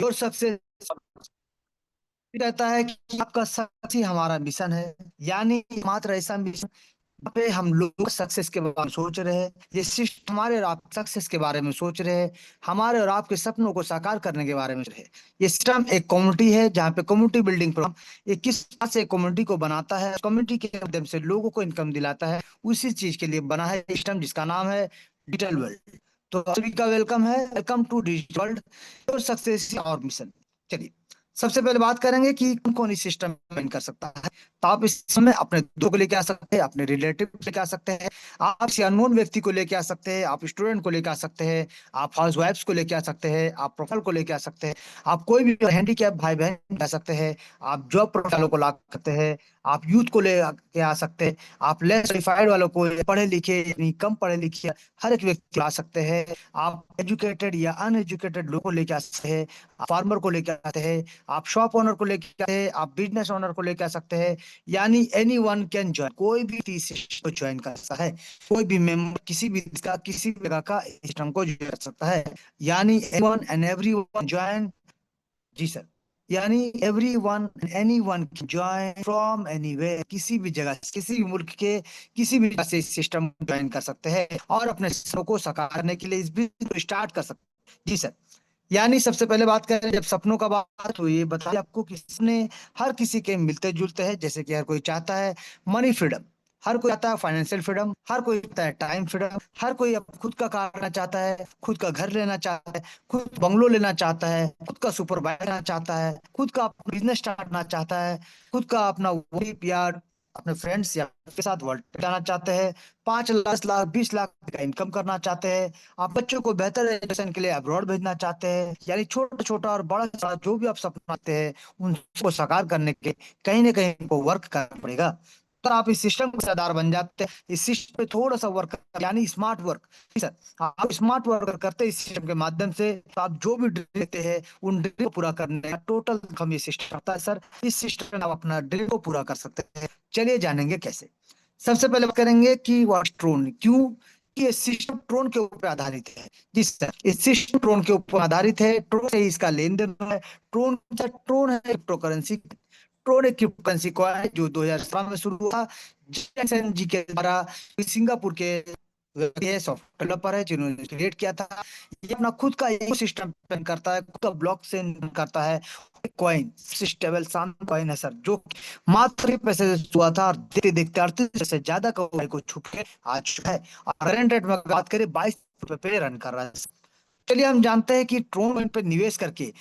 Your success रहता है कि आपका सक्सेस ही हमारा मिशन है। यानी मात्र ऐसा मिशन पे हम लोग सक्सेस के बारे में सोच रहे हैं, ये सिर्फ हमारे और आप सक्सेस के बारे में सोच रहे हैं, हमारे और आपके सपनों को साकार करने के बारे में सोच रहे हैं। ये सिस्टम एक कम्युनिटी है जहाँ पे कम्युनिटी बिल्डिंग प्रोग्राम ये किस तरह से कम्युनिटी को बनाता है, कम्युनिटी के माध्यम से लोगों को इनकम दिलाता है, उसी चीज के लिए बना है सिस्टम जिसका नाम है डिजिटल वर्ल्ड। तो आप सभी का वेलकम है, वेलकम टू डिजिटल वर्ल्ड और सक्सेस और मिशन। चलिए, सबसे पहले बात करेंगे कि कौन कौन इस सिस्टम में ज्वाइन कर सकता है। तो आप इस समय अपने दोस्त को लेके आ सकते हैं, अपने रिलेटिव को लेके आ सकते हैं, आप किसी अननोन व्यक्ति को लेके आ सकते हैं, आप स्टूडेंट को लेके आ सकते हैं, आप हाउस वाइफ्स को लेके आ सकते हैं, आप प्रोफाइल को लेके आ सकते हैं, आप कोई भी हैंडीकैप भाई बहन आ सकते हैं, आप जॉब प्रोफाइलों को ला सकते हैं, आप यूथ को ले के आ सकते हैं, आप लेस क्वालिफाइड वालों को, पढ़े लिखे यानी कम पढ़े लिखे हर एक व्यक्ति को ला सकते हैं, आप एजुकेटेड या अनएजुकेटेड लोगों को लेके आ सकते हैं, आप फार्मर को लेके आते हैं, आप शॉप ओनर को लेके आते हैं, आप बिजनेस ओनर को लेके आ सकते हैं। यानी एनी वन कैन ज्वाइन, कोई भी इस सिस्टम को ज्वाइन कर सकता है, कोई भी मेंबर किसी भी देश का किसी भी जगह का सिस्टम को ज्वाइन कर सकता है। यानी एनीवन एंड एवरीवन ज्वाइन। जी सर। यानी everyone anyone join from anywhere, किसी भी जगह किसी भी मुल्क के किसी भी जगह से इस सिस्टम ज्वाइन कर सकते हैं और अपने सपनों को साकार करने के लिए इस बिजनेस को स्टार्ट कर सकते हैं। जी सर। यानी सबसे पहले बात करें जब सपनों का बात हुई, ये बताइए आपको कि सपने हर किसी के मिलते जुलते हैं। जैसे कि हर कोई चाहता है मनी फ्रीडम, हर कोई चाहता है फाइनेंशियल फ्रीडम, हर कोई चाहता है टाइम फ्रीडम, हर कोई अब खुद का कार लेना चाहता है, खुद का घर लेना चाहता है, खुद बंगलो लेना चाहता है, खुद का सुपरवाइजर लेना चाहता है, खुद का अपना बिजनेस स्टार्ट करना चाहता है, खुद का अपना वही या अपने फ्रेंड्स या के साथ वर्ल्ड जाना चाहते हैं, 5 लाख 10 लाख 20 लाख का इनकम करना चाहते हैं, आप बच्चों को बेहतर एजुकेशन के लिए अब्रॉड भेजना चाहते हैं। यानी छोटा छोटा और बड़ा बड़ा जो भी आप सपना चाहते हैं उनको साकार करने के कहीं ना कहीं को वर्क करना पड़ेगा। तो आप इस सिस्टम के हिस्सेदार बन जाते हैं, इस सिस्टम पे थोड़ा सा वर्क यानी स्मार्ट वर्क। सर, आप स्मार्ट वर्क करते हैं इस सिस्टम के माध्यम से, तो आप जो भी ड्रीम लेते हैं उन ड्रीम को पूरा करने का टोटल हम ये सिस्टम आता है सर। इस सिस्टम में आप अपना ड्रीम को पूरा कर सकते हैं। चलिए जानेंगे कैसे। सबसे पहले बात करेंगे कि व्हाट ट्रोन, क्यों कि ये सिस्टम ट्रोन के ऊपर आधारित है। जी सर, इस सिस्टम ट्रोन के ऊपर आधारित है, ट्रोन से ही इसका लेन देन है। ट्रोन है क्रिप्टो करेंसी। ट्रोन एक क्रिप्टो करेंसी कॉइन है जो 2017 में शुरू हुआ, जी के द्वारा। सिंगापुर के ये सॉफ्टवेयर डेवलपर है जिन्होंने क्रिएट किया था। ये अपना खुद का इकोसिस्टम करता है, खुद का ब्लॉकचेन करता है। कॉइन स्टेबल शांत कॉइन है सर, जो मात्र पैसे से हुआ था और देखते देखते 38 से ज्यादा करोड़ को छू के आ चुका है। और रन रेट में बात करें 22 रुपए पे रन कर रहा है। चलिए हम जानते हैं कि ट्रोन कॉइन पे निवेश करके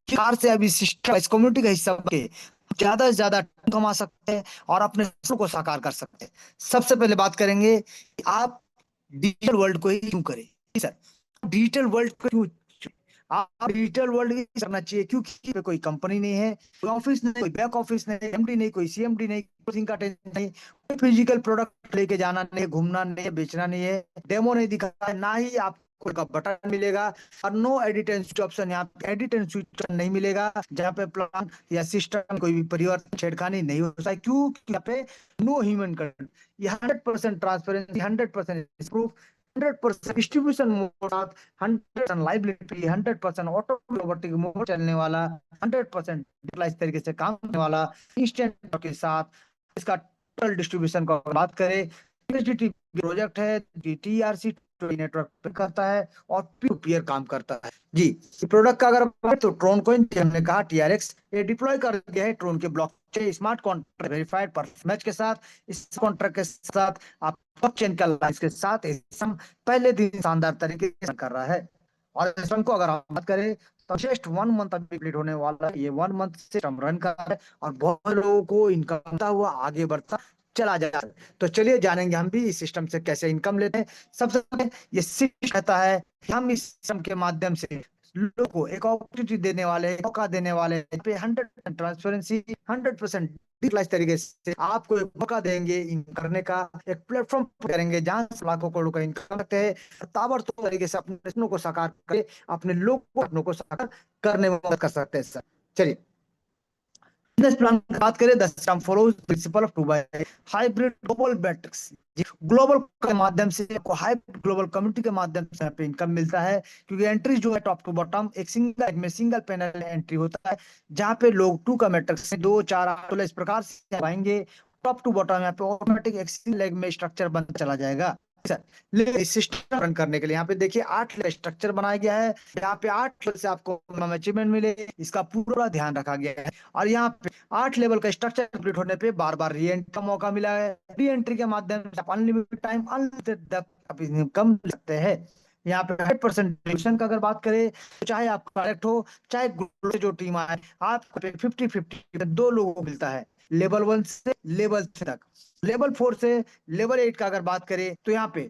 कार से अभी सिस्टम इस कम्युनिटी का हिस्सा बन के ज्यादा से ज्यादा कमा सकते हैं और अपने सपनों को साकार कर सकते हैं। सबसे पहले बात करेंगे कि आप डिजिटल वर्ल्ड को ही क्यों करें। जी सर, डिजिटल वर्ल्ड को क्यों आप डिजिटल वर्ल्ड ही करना चाहिए, क्योंकि कोई कंपनी नहीं है, कोई ऑफिस नहीं, कोई बैक ऑफिस नहीं, एमडी नहीं, कोई सीएमडी नहीं, कोई का टेंशन नहीं, कोई फिजिकल प्रोडक्ट लेके जाना नहीं है, घूमना नहीं है, बेचना नहीं है, डेमो नहीं दिखाना है, ना ही आपको का बटन मिलेगा। और no edit and switch option, यहाँ पे एडिट एंड स्विच ऑप्शन नहीं मिलेगा, जहाँ पे प्लान या सिस्टम कोई भी परिवर्तन छेड़खानी नहीं हो सकता है। क्यों? यहाँ पे नो ह्यूमन कंट्रोल, ये 100% transparency, 100% proof, 100% distribution mode, 100% liability, 100% automatic mode चलने वाला, 100% डिजिटलाइज तरीके से काम करने वाला, इंस्टेंट के साथ। इसका टोटल डिस्ट्रीब्यूशन का बात करें, प्रोजेक्ट है, टीआरसी नेटवर्क पे करता है और पीयर पीयर काम करता है। जी, प्रोडक्ट का अगर बात तो ट्रोन कोइन हमने कहा टीआरएक्स ये डिप्लॉय कर दिया है ट्रोन के blockchain smart contract verified performance के साथ। इस कॉन्ट्रैक्ट के साथ आप ब्लॉकचेन का लाइसेंस के साथ इसम पहले दिन शानदार तरीके से कर रहा है। और इस को अगर हम बात करें तो जस्ट 1 मंथ अभी कंप्लीट होने वाला है, ये 1 मंथ से हम रन कर रहा है और बहुत लोगों को इनकम हुआ आगे बढ़ता चला जाए। तो चलिए जानेंगे हम भी इस सिस्टम से कैसे इनकम लेते हैं। सबसे पहले ये सिस्टम कहता है कि हम इस सिस्टम के माध्यम से लोगों को एक अपॉर्चुनिटी देने वाले, मौका देने वाले पे 100% ट्रांसपेरेंसी, 100% डिजिटलाइज तरीके से आपको एक मौका देंगे इन करने का, एक प्लेटफॉर्म करेंगे जहां से लाखों करोड़ों का इनकम करते हैं, ताबड़तोड़ तरीके से अपने सपनों को साकार करके अपने लोग को सपनों को साकार करने में मदद कर सकते हैं सर। चलिए बिजनेस प्लान की बात करें, the system follows principle of 2 by hybrid global matrix. Global के माध्यम से आपको हाइब्रिड ग्लोबल कम्युनिटी के माध्यम से यहाँ पे इनकम मिलता है, क्योंकि एंट्री जो है टॉप टू बॉटम एक सिंगल पैनल एंट्री होता है, जहाँ पे लोग 2 का मैट्रिक्स 2 4 8 इस प्रकार से आएंगे टॉप टू बॉटम। यहाँ पे ऑटोमेटिक एक सिंगल लेग में स्ट्रक्चर बनता चला जाएगा। लेकिन इस सिस्टम रन करने के लिए यहाँ पे देखिए 8 लेवल स्ट्रक्चर बनाया गया है। यहाँ पे 8 लेवल से आपको अचीवमेंट मिले, इसका पूरा ध्यान रखा गया है। और यहाँ पे 8 लेवल का स्ट्रक्चर कंप्लीट होने पे बार बार री एंट्री का मौका मिला है। री एंट्री के माध्यम से आप अनलिमिटेड टाइम अनलिमिटेड इनकम ले सकते हैं। यहाँ पे 100% का अगर बात करें, तो चाहे आप डायरेक्ट हो चाहे ग्लोबल से जो टीम आए, आपको 50-50 दो लोगों को मिलता है, लेवल 1 से लेवल 3 तक। लेवल 4 से लेवल 8 का अगर बात करें, तो यहाँ पे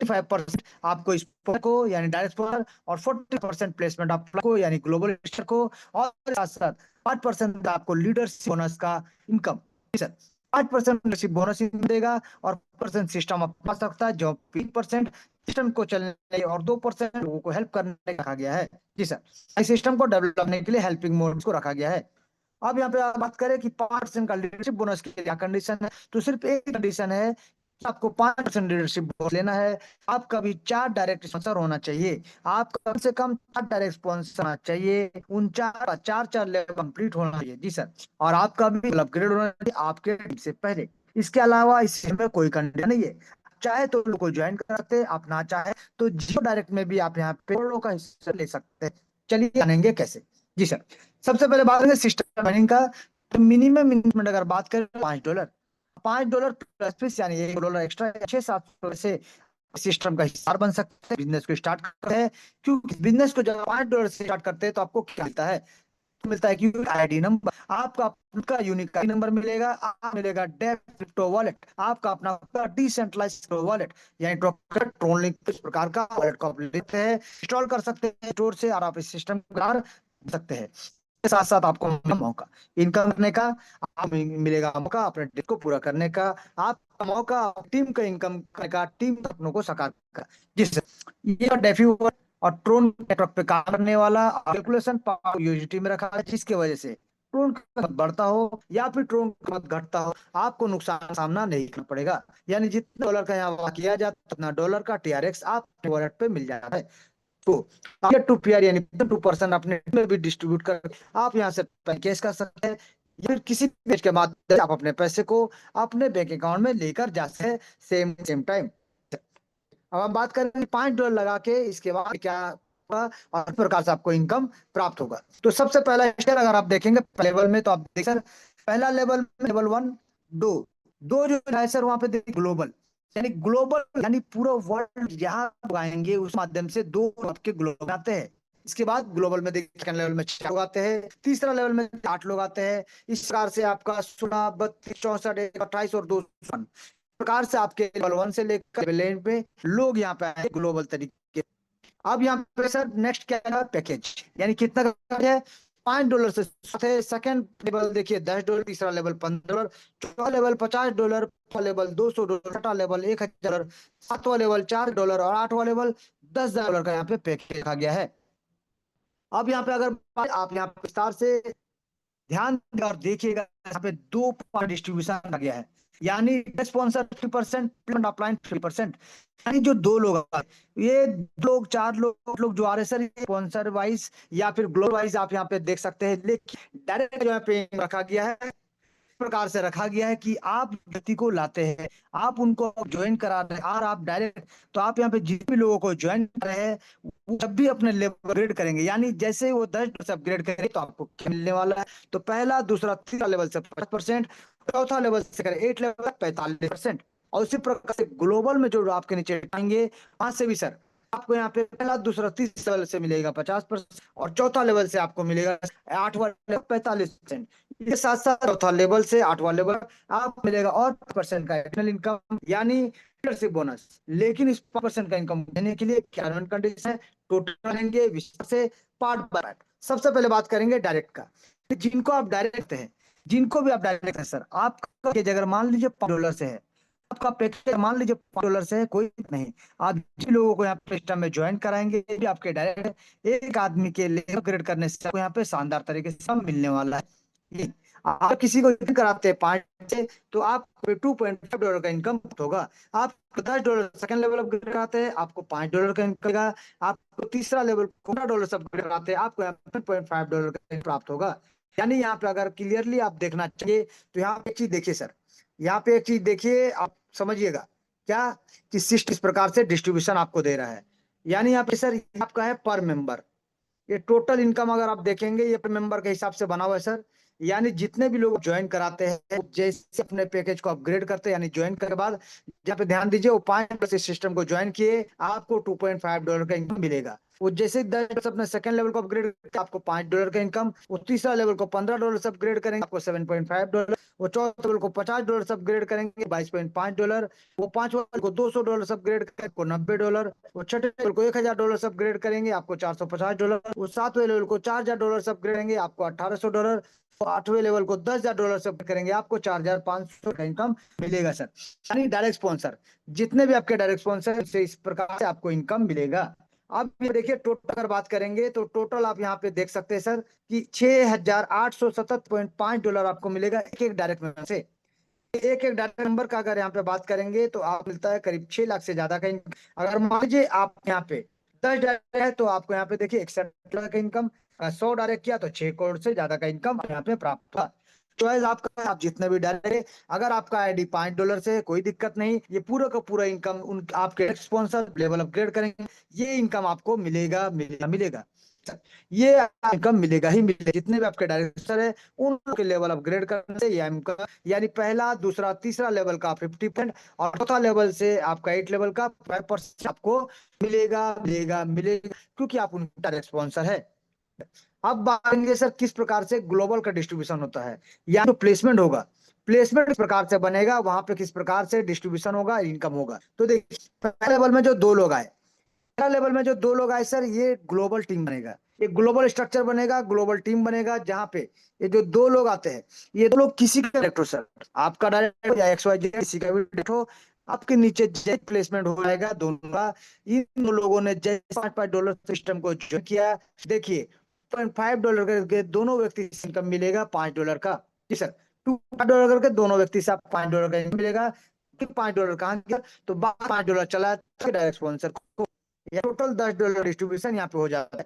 55% आपको स्पॉन्सर को यानी डायरेक्ट स्पॉन्सर, और 40% प्लेसमेंट आपको यानी ग्लोबल इन्वेस्टर को, और साथ साथ 5% आपको लीडरशिप बोनस का इनकम। 5% लीडरशिप बोनस देगा, और 5% सिस्टम अपना सकता है, जो 3% सिस्टम को चलने और 2% लोगों को हेल्प करने का रखा गया है। जी सर, इस सिस्टम को डेवलप करने के लिए हेल्पिंग मोड को रखा गया है। अब यहाँ पे आप बात करें कि 5% का लीडरशिप बोनस के लिए क्या कंडीशन है, तो सिर्फ एक कंडीशन है, आपको 5% लीडरशिप बोनस लेना है। आपका भी 4 डायरेक्ट स्पॉन्सर होना चाहिए, आपका कम से कम 4 डायरेक्ट स्पॉन्सर होना चाहिए, उन चार लेवल कंप्लीट होना चाहिए। जी सर, और आपका भी अपग्रेड होना चाहिए आपके टीम से पहले। इसके अलावा इसमें कोई कंडीशन नहीं है, चाहे तो लोग को ज्वाइन कर सकते हैं, आप ना चाहे तो जियो डायरेक्ट में भी आप यहाँ पे लोगों का हिस्सा ले सकते हैं। चलिए जानेंगे कैसे। जी सर, सबसे पहले बात करेंगे सिस्टम अर्निंग का। तो मिनिमम इन्वेस्टमेंट अगर बात करें, $5, $5 प्लस फीस यानी $1 एक्स्ट्रा 6-7 से सिस्टम का हिस्सा बन सकते हैं, बिजनेस को स्टार्ट करते हैं। क्योंकि बिजनेस को जब $5 से स्टार्ट करते हैं, तो आपको क्या मिलता है, मिलता है कि आईडी नंबर, आपका अपना यूनिक आईडी नंबर मिलेगा, आपको मिलेगा डेप क्रिप्टो वॉलेट, आपका अपना डिसेंट्रलाइज्ड क्रिप्टो वॉलेट यानी ट्रोन लिंक, इस प्रकार का वॉलेट को आप लेते हैं, इंस्टॉल कर सकते हैं स्टोर से, और आप इस सिस्टम को सकते हैं। के साथ साथ आपको मौका इनकम करने का, आप मिलेगा मौका अपने डेट को पूरा करने का, आपका मौका टीम का इनकम करने का, टीम के सपनों को साकार का। जिस ये डेफी और ट्रोन नेटवर्क पे काम करने वाला कैलकुलेशन पावर यूनिटी में रखा है, जिसकी वजह से ट्रोन का मत बढ़ता हो या फिर ट्रोन का मत घटता हो, आपको नुकसान का सामना नहीं करना पड़ेगा। यानी जितना डॉलर का यहाँ किया जाता है, उतना डॉलर का टीआरएक्स आपके वॉलेट पे मिल जाता है। तो पीयर टू पीयर यानी 2% अपने में भी डिस्ट्रीब्यूट कर आप यहाँ से कैश कर सकते हैं, या फिर किसी पेज के माध्यम से आप अपने पैसे को अपने बैंक अकाउंट में लेकर जा सकते हैं सेम सेम टाइम। अब हम बात करें $5 लगा के इसके बाद क्या होगा और किस प्रकार से आपको इनकम प्राप्त होगा। तो सबसे पहला स्टेप अगर आप देखेंगे लेवल में, तो आप देख सर पहला लेवल में लेवल 1 दो दो जो है सर, वहां पे देखिए ग्लोबल यानी पूरा वर्ल्ड जहां आएंगे उस माध्यम से 2 आपके ग्लोबल आते हैं। इसके बाद ग्लोबल में देखिए सेकंड लेवल में 6 लोग आते हैं, तीसरा लेवल में 8 लोग आते हैं। इस प्रकार से आपका 16 32 64 28 और 2 प्रकार से आपके लेवल 1 से लेकर लेवल 8 पे लोग यहाँ पे आए ग्लोबल तरीके। अब यहाँ पे सर नेक्स्ट क्या है, पैकेज यानी कितना का है, $5 से है। सेकंड लेवल देखिए $10, तीसरा लेवल $15, चौथा लेवल $50, पांचवा लेवल $200, छठा लेवल $1000, सातवां लेवल $4 और आठवां लेवल $10,000 का यहाँ पे पैकेज रखा गया है। अब यहाँ पे अगर आप यहाँ पे विस्तार से ध्यान दें और देखिएगा, यहाँ पे 2 पार्ट डिस्ट्रीब्यूशन आ गया है, यानी स्पॉन्सर 50% अपलाइन 50%, यानी जो 2 लोग ये 2 4 लोग जो आ रहे हैं सर, स्पॉन्सर वाइज या फिर ग्लोबल वाइज आप यहाँ पे देख सकते हैं। लेकिन डायरेक्ट जो है पे रखा गया है, प्रकार से रखा गया है कि आप व्यक्ति को लाते हैं, आप उनको ज्वाइन करा रहे हैं, और आप डायरेक्ट, तो आप यहाँ पे जितने भी लोगों को ज्वाइन कर रहे हैं, वो जब भी अपने लेवल अपग्रेड करेंगे, यानी जैसे ही वो 10 से अपग्रेड करेंगे, तो आपको क्या मिलने वाला है, तो पहला दूसरा तीसरा लेवल से 50%, चौथा लेवल से करें 8 लेवल 45%, और उसी प्रकार से ग्लोबल में जो आपके नीचे आएंगे वहां से भी सर आपको यहाँ पे पहला दूसरा तीसरा लेवल से मिलेगा 50%, और चौथा लेवल से आपको मिलेगा 8वां लेवल 45%। ये साथ साथ चौथा लेवल से 8वां लेवल आप मिलेगा और 5% का एडिशनल इनकम यानी लीडरशिप बोनस। लेकिन इस 5% का इनकम देने के लिए क्या कंडीशन है, टोटल करेंगे विस्तार से पार्ट बाय पार्ट। सबसे पहले बात करेंगे डायरेक्ट का, जिनको आप डायरेक्ट हैं, जिनको भी आप डायरेक्ट हैं सर, आपका अगर मान लीजिए $5 से है, आपका पैकेज मान लीजिए $5 से है, कोई नहीं, आप जिन लोगों को यहाँ पे सिस्टम में ज्वाइन कराएंगे भी आपके डायरेक्ट एक आदमी के लिए अपग्रेड करने से आपको यहाँ पे शानदार तरीके से सब मिलने वाला है। आप किसी को join कराते हैं 5 से, तो आपको $2.5 का इनकम होगा। आप $10 सेकंड लेवल अपग्रेड कराते हैं, आपको $5 का इनकम मिलेगा। आपको तीसरा लेवल $15 से अपग्रेड कराते हैं, आपको $10.5 का इनकम प्राप्त होगा। यानी यहाँ पे अगर क्लियरली आप देखना चाहिए, तो यहाँ पे एक चीज देखिए सर, यहाँ पे एक चीज देखिए, आप समझिएगा क्या, कि सिस्टम इस प्रकार से डिस्ट्रीब्यूशन आपको दे रहा है। यानी यहाँ पे सर ये आपका है पर मेंबर, ये टोटल इनकम अगर आप देखेंगे ये पर मेंबर के हिसाब से बना हुआ है सर। यानी जितने भी लोग ज्वाइन कराते हैं, जैसे अपने पैकेज को अपग्रेड करते हैं, यानी ज्वाइन करने के बाद यहाँ पे ध्यान दीजिए, वो 5 सिस्टम को ज्वाइन किए, आपको $2.5 का इनकम मिलेगा। वो जैसे 10 अपने सेकंड लेवल को अपग्रेड करते आपको $5 का इनकम, वो तीसरा लेवल को $15 से अपग्रेड करेंगे, आपको $7.5, वो चौथा लेवल को $50 से अपग्रेड करेंगे, $22.5, वो पांचवा लेवल को $200 से अपग्रेड करेंगे, आपको $90, वो छठे लेवल को $1000 से अपग्रेड करेंगे, आपको $450, वो सातवें लेवल को $4000 से अपग्रेड करेंगे, आपको $1800, आठवें लेवल को $10,000 से करेंगे, आपको 4500 का इनकम मिलेगा सर। यानी डायरेक्ट स्पॉन्सर, जितने भी आपके डायरेक्ट स्पॉन्सर से इस प्रकार से आपको इनकम मिलेगा। अब ये देखिए टोटल अगर बात करेंगे, तो टोटल आप यहाँ पे देख सकते हैं सर कि $6870.5 आपको मिलेगा एक एक डायरेक्ट मेंबर से। एक एक डायरेक्ट मेंबर का अगर यहाँ पे बात करेंगे, तो आप मिलता है करीब 6 लाख से ज्यादा का इनकम। अगर मान लीजिए आप यहाँ पे 10 डायरेक्ट है, तो आपको यहाँ पे देखिए 61 लाख का इनकम। 100 डायरेक्ट किया तो 6 करोड़ से ज्यादा का इनकम यहाँ पे प्राप्त हुआ। चॉइस आपका है, आप जितने भी डायरेक्ट, अगर आपका आईडी $5 से कोई दिक्कत नहीं, ये पूरा का पूरा इनकम उन आपके स्पॉन्सर लेवल अपग्रेड करेंगे, ये इनकम आपको मिलेगा मिलेगा मिलेगा। ये इनकम मिलेगा ही मिलेगा, जितने भी आपके डायरेक्टर है उनके लेवल अपग्रेड करने से ये इनकम, यानी पहला दूसरा तीसरा लेवल का 50% और चौथा लेवल से आपका 8 लेवल का 5% आपको मिलेगा मिलेगा मिलेगा, क्योंकि आप उनका डायरेक्ट स्पॉन्सर है। अब बात करेंगे सर किस प्रकार से ग्लोबल का डिस्ट्रीब्यूशन होता है, या जो प्लेसमेंट होगा, प्लेसमेंट किस प्रकार से बनेगा, वहां पे किस प्रकार से डिस्ट्रीब्यूशन होगा, इनकम होगा। तो देखिए पहले लेवल में जो 2 लोग आए, पहला लेवल में जो 2 लोग आए सर, ये ग्लोबल टीम बनेगा, एक ग्लोबल स्ट्रक्चर बनेगा, ग्लोबल टीम बनेगा, जहां पे ये जो 2 लोग आते हैं, ये 2 लोग किसी का डायरेक्टर सर, आपका डायरेक्टर या XYZ किसी का भी डायरेक्टर हो, आपके नीचे जैसे प्लेसमेंट हो जाएगा दोनों का। इन 2 लोगों ने जैसे $5 सिस्टम को ज्वाइन किया, देखिए $0.5 करके दोनों व्यक्ति से इनकम मिलेगा $5 का। जी सर, $2 करके दोनों व्यक्ति से आपको $5 का इनकम मिलेगा। $5 कहाँ गया, तो $5 चला डायरेक्ट स्पॉन्सर को, या टोटल $10 डिस्ट्रीब्यूशन यहाँ पे हो जाता है।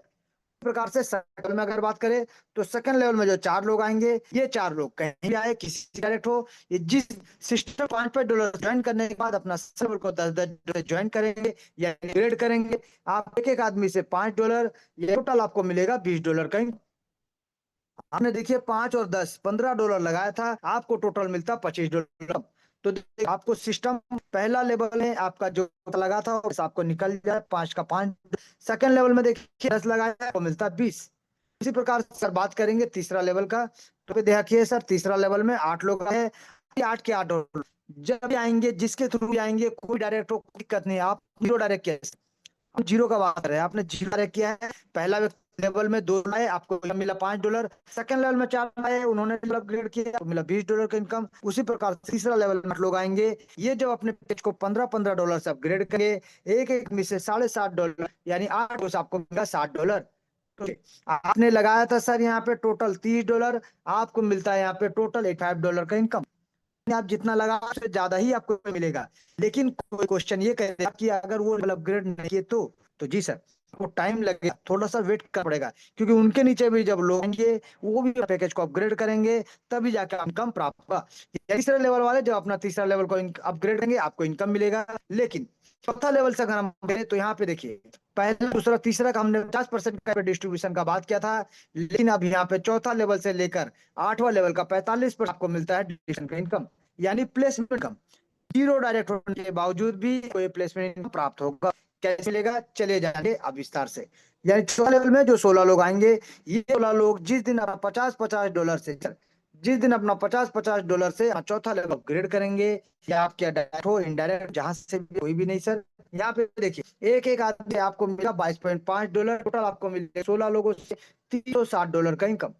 इस प्रकार से सेकंड लेवल में अगर बात करें, तो सेकंड लेवल में जो 4 लोग आएंगे, ये 4 लोग कहीं भी आए किसी डायरेक्ट हो, ये जिस सिस्टम $5 ज्वाइन करने के बाद अपना सर्वर को 10 ज्वाइन करेंगे या अपग्रेड करेंगे, आप एक एक आदमी से $5, ये टोटल आपको मिलेगा $20 का। आपने देखिए 5 और 10 $15 लगाया था, आपको टोटल मिलता $25। तो देखिए, आपको सिस्टम पहला लेवल है आपका जो लगा था उस आपको निकल जाए 5 का 5। सेकंड लेवल में देखिए 10 लगाया आपको मिलता 20। इसी प्रकार से सर बात करेंगे तीसरा लेवल का, तो देखिए सर तीसरा लेवल में 8 लोग आए, 8 के 8 और जब भी आएंगे जिसके थ्रू भी आएंगे, कोई डायरेक्ट हो कोई दिक्कत नहीं, आप 0 डायरेक्ट किया, हम 0 का बात कर रहे हैं, आपने 0 डायरेक्ट किया है, पहला लेवल में 2 आए आपको मिला $5, सेकंड लेवल में 4 आए उन्होंने अपग्रेड किया तो मिला $20 का इनकम। उसी प्रकार तीसरा लेवल में लोग आएंगे, ये जब अपने पेज को $15 से अपग्रेड करेंगे, एक एक में से $7.5 यानी 8 से आपको मिलेगा $60। तो आपने लगाया था सर यहाँ पे टोटल $30, आपको मिलता है यहाँ पे टोटल $85 का इनकम। आप जितना लगा उससे ज्यादा ही आपको मिलेगा। लेकिन कोई क्वेश्चन ये करेगा कि अगर वो अपग्रेड नहीं किए तो जी सर, वो टाइम लगेगा, थोड़ा सा वेट करना पड़ेगा, क्योंकि उनके नीचे भी जब लोग आएंगे वो भी पैकेज को अपग्रेड करेंगे, तभी जाकर इनकम प्राप्त होगा। तीसरे लेवल वाले जब अपना तीसरा लेवल को अपग्रेड करेंगे आपको इनकम मिलेगा। लेकिन चौथा लेवल से अगर हम करें, तो यहाँ पे देखिए पहला दूसरा तीसरा का हमने 50% का डिस्ट्रीब्यूशन का बात किया था, लेकिन अब यहाँ पे चौथा लेवल से लेकर 8वां लेवल का 45% आपको मिलता है डिस्ट्रीब्यूशन का इनकम, यानी प्लेसमेंट इनकम। 0 डायरेक्ट होने के बावजूद भी कोई प्लेसमेंट प्राप्त होगा। कैसे मिलेगा, चले जाएंगे अब विस्तार से। यानी चौथा लेवल में जो 16 लोग आएंगे, ये 16 लोग जिस दिन अपना $50-50 से, जिस दिन अपना $50-50 से चौथा लेवल अपग्रेड करेंगे, या आप क्या डायरेक्ट हो इनडायरेक्ट जहां से भी, कोई भी नहीं सर। यहाँ पे देखिए एक एक आदमी आपको मिला $22.5, टोटल आपको मिले 16 लोगों से $360 का इनकम।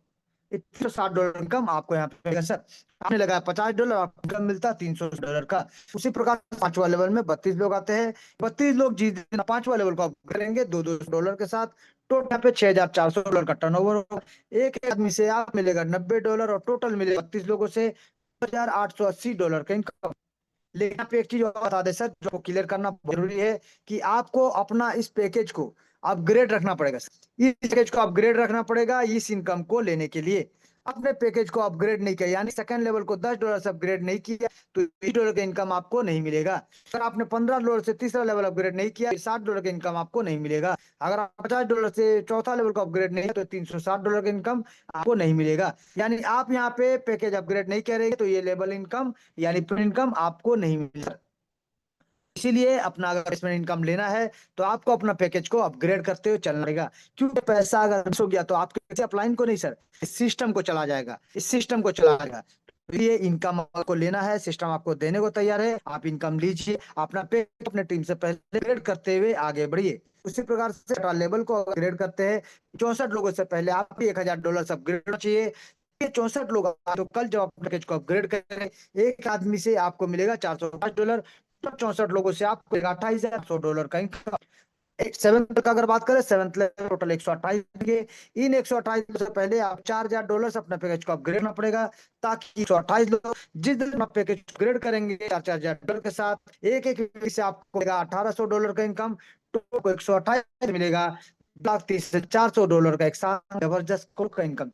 $160 इनकम आपको यहाँ पे मिलेगा सर। आपने लगाया $50, आपको इनकम मिलता है $300 का। उसी प्रकार पांचवा लेवल में 32 लोग आते हैं। 32 लोग जिस दिन पांचवा लेवल को आप करेंगे $200 के साथ, टोटल यहाँ पे $6400 का टर्नओवर होगा। एक आदमी से आप मिलेगा $90 और टोटल मिलेगा 32 लोगों से $2880 का इनकम। लेकिन यहाँ पे एक चीज और बता दे सर, जो क्लियर करना जरूरी है कि आपको अपना इस पैकेज को अपग्रेड रखना पड़ेगा सर। इस पैकेज को अपग्रेड रखना पड़ेगा इस इनकम को लेने के लिए। अपने पैकेज को अपग्रेड नहीं किया, यानी सेकंड लेवल को $10 से अपग्रेड नहीं किया, तो $20 का इनकम आपको नहीं मिलेगा। अगर आपने $15 से तीसरा लेवल अपग्रेड नहीं किया, $60 का इनकम आपको नहीं मिलेगा। अगर आप $50 से चौथा लेवल को अपग्रेड नहीं किया, तो $360 का इनकम आपको नहीं मिलेगा। यानी आप यहाँ पे पैकेज अपग्रेड नहीं करेंगे तो ये लेवल इनकम यानी प्रीमियम इनकम आपको नहीं मिलेगा। इसीलिए अपना अगर इन्वेस्टमेंट इनकम लेना है तो आपको अपना पैकेज को अपग्रेड करते हुए चलना पड़ेगा। क्योंकि पैसा अगर मिस हो गया तो आपके अपलाइन को नहीं सर, इस सिस्टम को चला जाएगा, इस सिस्टम को चला जाएगा। तो ये इनकम आपको लेना है, सिस्टम आपको देने को तैयार है, आप इनकम लीजिए, अपना पैकेज अपने टीम से पहले अपग्रेड करते हुए आगे बढ़िए। उसी प्रकार से लेवल को अपग्रेड करते हैं। 64 लोगों से पहले आपको $1000 अपग्रेड होना चाहिए। ये 64 लोग तो कल जब आप पैकेज को अपग्रेड करेंगे, एक आदमी से आपको मिलेगा $405। तो 64 लोगों से आपको $2800 का इनकम। एक सेवंथ का अगर बात करें, सेवंथ लेवल टोटल 128 देंगे। इन 128 से पहले आप $4000 से अपना पैकेज को अपग्रेड करना पड़ेगा, ताकि 128 लोग जिस दिन आप पैकेज अपग्रेड करेंगे $4000 के साथ, एक एक व्यक्ति से आपको मिलेगा $1800 का इनकम। तो को 128 मिलेगा, 30 से $400 का एक साथ जबरदस्त का इनकम।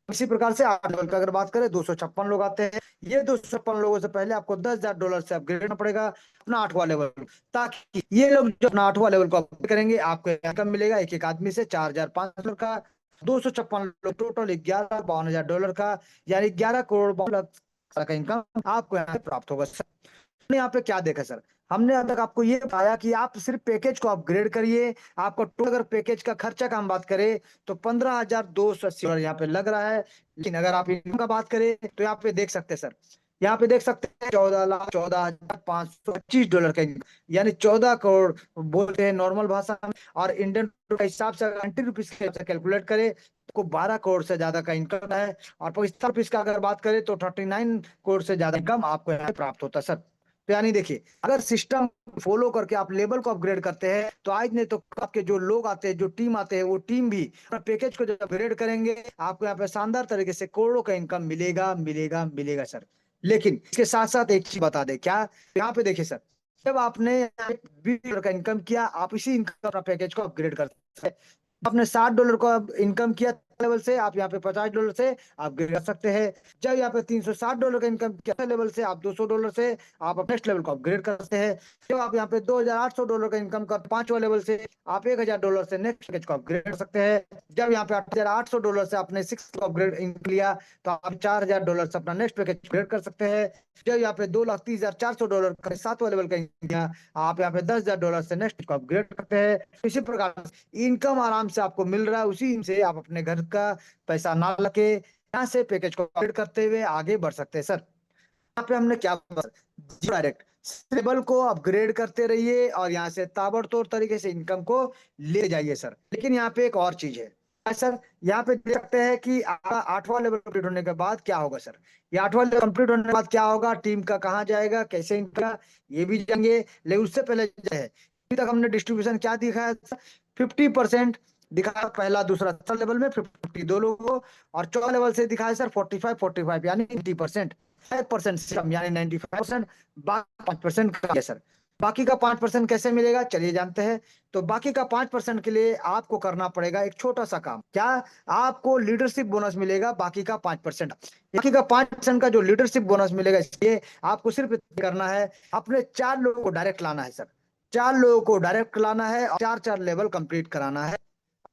इसी प्रकार से 8 लेवल का अगर बात करें, 256 लोग आते हैं। ये 256 लोगों से पहले आपको $10,000 से अपग्रेड करना पड़ेगा अपना 8वां लेवल, ताकि ये लोग जो अपना 8वां लेवल को अपग्रेड करेंगे, आपको इनकम मिलेगा एक एक आदमी से $4500 का। 256 लोग टोटल $11,52,000 का, यानी 11,52,00,000 का इनकम आपको यहाँ से प्राप्त होगा। हमने यहाँ पे क्या देखा सर, हमने अब तक आपको ये बताया कि आप सिर्फ पैकेज को अपग्रेड करिए। आपको टोटल अगर पैकेज का खर्चा का हम बात करें तो $15,280 यहाँ पे लग रहा है। लेकिन अगर आप इनकम का बात करें तो यहाँ पे देख सकते हैं सर, यहाँ पे देख सकते हैं $14,14,525 का income, यानी 14 करोड़ बोलते हैं नॉर्मल भाषा में। और इंडियन के हिसाब से अगर 90 रुपीज के हिसाब से कैलकुलेट करें तो 12 करोड़ से ज्यादा का इनकम है। और पाकिस्तान रुपीज का अगर बात करें तो 39 करोड़ से ज्यादा इनकम आपको यहाँ पे प्राप्त होता है सर। तो यानी देखिए, अगर सिस्टम फॉलो करके आप लेवल को अपग्रेड करते हैं तो आज नहीं तो आपके जो लोग आते हैं, जो टीम आते हैं, वो टीम भी अपना पैकेज को जब अपग्रेड करेंगे, आपको यहाँ पे शानदार तरीके से करोड़ों का इनकम मिलेगा मिलेगा मिलेगा सर। लेकिन इसके साथ साथ एक चीज बता दे क्या, यहाँ पे देखिए सर, जब आपने $20 का इनकम किया, आप इसी इनकम अपना पैकेज को अपग्रेड करते हैं। आपने $60 का इनकम किया लेवल से, आप यहाँ पे $50 से अपग्रेड कर सकते हैं। जब यहाँ पे $360 का इनकम किया लेवल से, आप $200 से आप नेक्स्ट लेवल को अपग्रेड कर सकते हैं। जब आप यहाँ पे $2800 का इनकम कर पांचवा लेवल से, आप $1000 से नेक्स्ट पैकेज को अपग्रेड कर सकते हैं। जब यहाँ पे $8800 से आपने सिक्स को अपग्रेड किया, तो आप $4000 से अपना नेक्स्ट पैकेज अपग्रेड कर सकते हैं। जब यहाँ पे $2,30,400 का सातवां लेवल का किया, आप यहाँ पे $10,000 से नेक्स्ट को अपग्रेड करते हैं। इसी प्रकार इनकम आराम से आपको मिल रहा है, उसी से आप अपने घर का पैसा ना लगे, यहाँ से पैकेज को अपग्रेड करते हुए आगे बढ़ सकते हैं सर। यहाँ पे हमने क्या डायरेक्ट लेवल को अपग्रेड करते रहिए और यहाँ से ताबड़तोड़ तरीके से इनकम को ले जाइए सर। लेकिन यहाँ पे एक और चीज है सर, यहाँ पे देख सकते हैं कि 8वां लेवल कंप्लीट होने के बाद क्या होगा सर। ये 8वां लेवल कंप्लीट होने के बाद क्या होगा, टीम का कहाँ जाएगा, कैसे इनका, ये भी जाएंगे। लेकिन उससे पहले जो है, अभी तक हमने डिस्ट्रीब्यूशन क्या दिखाया, 50% दिखाया पहला दूसरा थर्ड लेवल में, 52 लोगों को। और चौथा लेवल से दिखाया सर 45 यानी 90%। 5% सिस्टम यानी 95%, बाकी 5% का है सर। बाकी का 5% कैसे मिलेगा चलिए जानते हैं। तो बाकी का 5% के लिए आपको करना पड़ेगा एक छोटा सा काम, क्या, आपको लीडरशिप बोनस मिलेगा बाकी का 5%। बाकी का 5% का जो लीडरशिप बोनस मिलेगा, इसलिए आपको सिर्फ इतना करना है, अपने 4 लोगों को डायरेक्ट लाना है सर। 4 लोगों को डायरेक्ट लाना है और 4 लेवल कंप्लीट कराना है।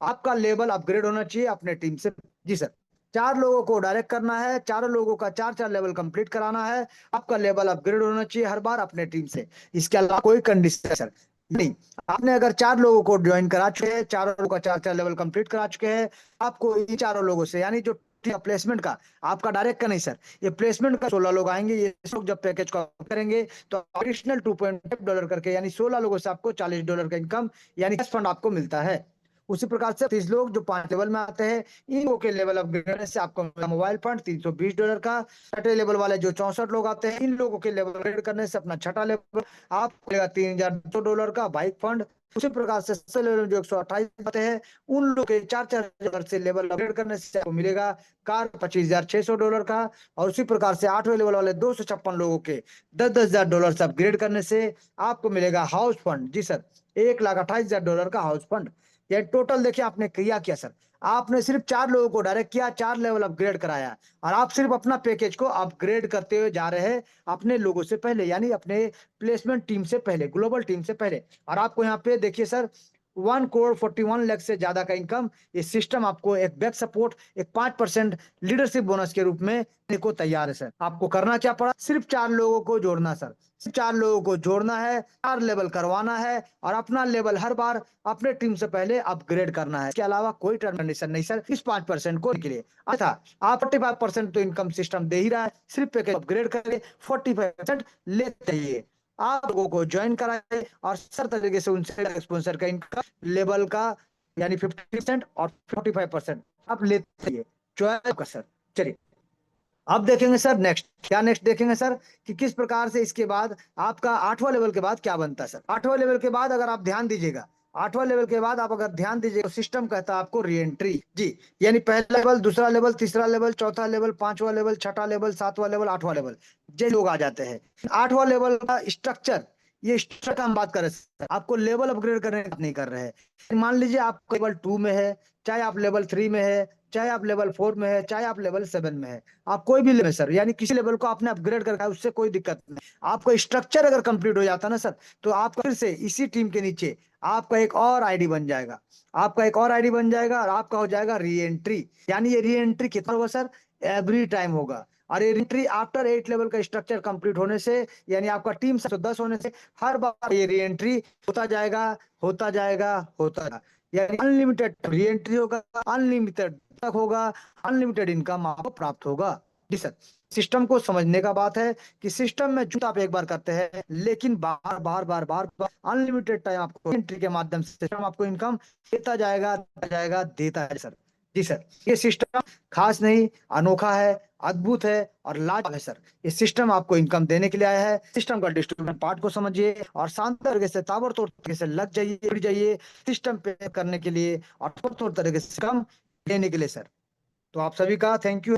आपका लेवल अपग्रेड होना चाहिए अपने टीम से। जी सर, 4 लोगों को डायरेक्ट करना है, चारों लोगों का 4 लेवल कंप्लीट कराना है। आपका लेवल अपग्रेड होना चाहिए हर बार अपने टीम से। इसके अलावा कोई कंडीशन सर नहीं। आपने अगर 4 लोगों को ज्वाइन करा चुके हैं, चारों लोगों का 4 लेवल कंप्लीट करा चुके हैं, आपको इन चारों लोगों से, यानी जो प्लेसमेंट का, आपका डायरेक्ट का नहीं सर, ये प्लेसमेंट का 16 लोग आएंगे। ये लोग जब पैकेज को करेंगे तो एडिशनल $2.5 करके, यानी 16 लोगों से आपको $40 का इनकम यानी कैश फंड आपको मिलता है। उसी प्रकार से 30 लोग जो 5 लेवल में आते हैं, इन लोगों के लेवल अपग्रेड करने से आपको मिलेगा मोबाइल फंड $320 का। छठे लेवल वाले जो 64 लोग आते हैं, इन लोगों के लेवल अपग्रेड करने से अपना छठा लेवल आपको मिलेगा $3200 का बाइक फंड। उसी प्रकार से सबसे लेवल में जो 128 आते हैं, उन लोग के 4-4 से लेवल अपग्रेड करने से आपको मिलेगा कार $25,600 का। और उसी प्रकार से 8वें लेवल वाले 256 लोगों के $10,000 से अपग्रेड करने से आपको मिलेगा हाउस फंड। जी सर, $1,28,000 का हाउस फंड। ये टोटल देखिए आपने किया क्या सर, आपने सिर्फ 4 लोगों को डायरेक्ट किया, 4 लेवल अपग्रेड कराया, और आप सिर्फ अपना पैकेज को अपग्रेड करते हुए जा रहे हैं अपने लोगों से पहले, यानी अपने प्लेसमेंट टीम से पहले, ग्लोबल टीम से पहले। और आपको यहाँ पे देखिए सर, 1,41,00,000 से ज्यादा का इनकम ये सिस्टम आपको एक बैक सपोर्ट, एक 5% लीडरशिप बोनस के रूप में देने को तैयार है सर। आपको करना क्या पड़ा, सिर्फ 4 लोगों को जोड़ना सर, सिर्फ 4 लोगों को जोड़ना है, 4 लेवल करवाना है, और अपना लेवल हर बार अपने टीम से पहले अपग्रेड करना है। इसके अलावा कोई टर्म कंडीशन नहीं सर इस 5% को के लिए। अच्छा, आप 45% तो इनकम सिस्टम दे ही रहा है, सिर्फ पैकेज अपग्रेड करें 45% लेते ही आप लोगों को ज्वाइन कराए, और सर तरीके से उनसे स्पॉन्सर का इनकम लेवल का यानी 50% और 45% आप लेते हैं ज्वाइन का सर। चलिए अब देखेंगे सर नेक्स्ट, क्या नेक्स्ट देखेंगे सर कि किस प्रकार से इसके बाद आपका 8वां लेवल के बाद क्या बनता है सर। 8वां लेवल के बाद अगर आप ध्यान दीजिएगा, 8वां लेवल के बाद आप अगर ध्यान दीजिएगा, तो सिस्टम कहता है आपको री एंट्री। जी, यानी पहला लेवल, दूसरा लेवल, तीसरा लेवल, चौथा लेवल, 5वां लेवल, छठा लेवल, 7वां लेवल, 8वां लेवल, ये लोग आ जाते हैं। 8वां लेवल का स्ट्रक्चर, ये स्ट्रक्चर का हम बात कर रहे हैं सर, आपको लेवल अपग्रेड करने की बात नहीं कर रहे हैं। मान लीजिए आप लेवल 2 में है, चाहे आप लेवल 3 में है, चाहे आप लेवल 4 में है, चाहे आप लेवल 7 में है, आप कोई भी लेवल सर, यानी किसी लेवल को आपने अपग्रेड करके उससे कोई दिक्कत नहीं। आपका स्ट्रक्चर अगर कंप्लीट हो जाता ना सर, तो आपका फिर से इसी टीम के नीचे आपका एक और आईडी बन जाएगा, आपका एक और आईडी बन जाएगा, और आपका हो जाएगा री एंट्री। यानी ये री एंट्री कितना होगा सर, एवरी टाइम होगा। और ये एंट्री आफ्टर 8 लेवल का स्ट्रक्चर कंप्लीट होने से, यानी आपका टीम 10 होने से, हर बार ये री एंट्री होता जाएगा, होता जाएगा, होता जाएगा। यानी अनलिमिटेड री एंट्री होगा, अनलिमिटेड तक होगा, अनलिमिटेड इनकम आपको प्राप्त होगा। जी सर, सिस्टम को समझने का बात है कि सिस्टम में जूता आप एक बार करते हैं, लेकिन बार बार बार बार अनलिमिटेड टाइम आपको एंट्री के माध्यम से सिस्टम आपको इनकम देता जाएगा, देता जाएगा, देता है सर। जी सर, ये सिस्टम खास नहीं, अनोखा है, अद्भुत है और लाजवाब है सर। ये सिस्टम आपको इनकम देने के लिए आया है। सिस्टम का डिस्ट्रीब्यूशन पार्ट को समझिए और शानदार तरीके से, ताबड़तोड़ तरीके से लग जाइए, जुड़ जाइए सिस्टम पे करने के लिए और ताबड़तोड़ तरीके से काम देने के लिए सर। तो आप सभी का थैंक यू।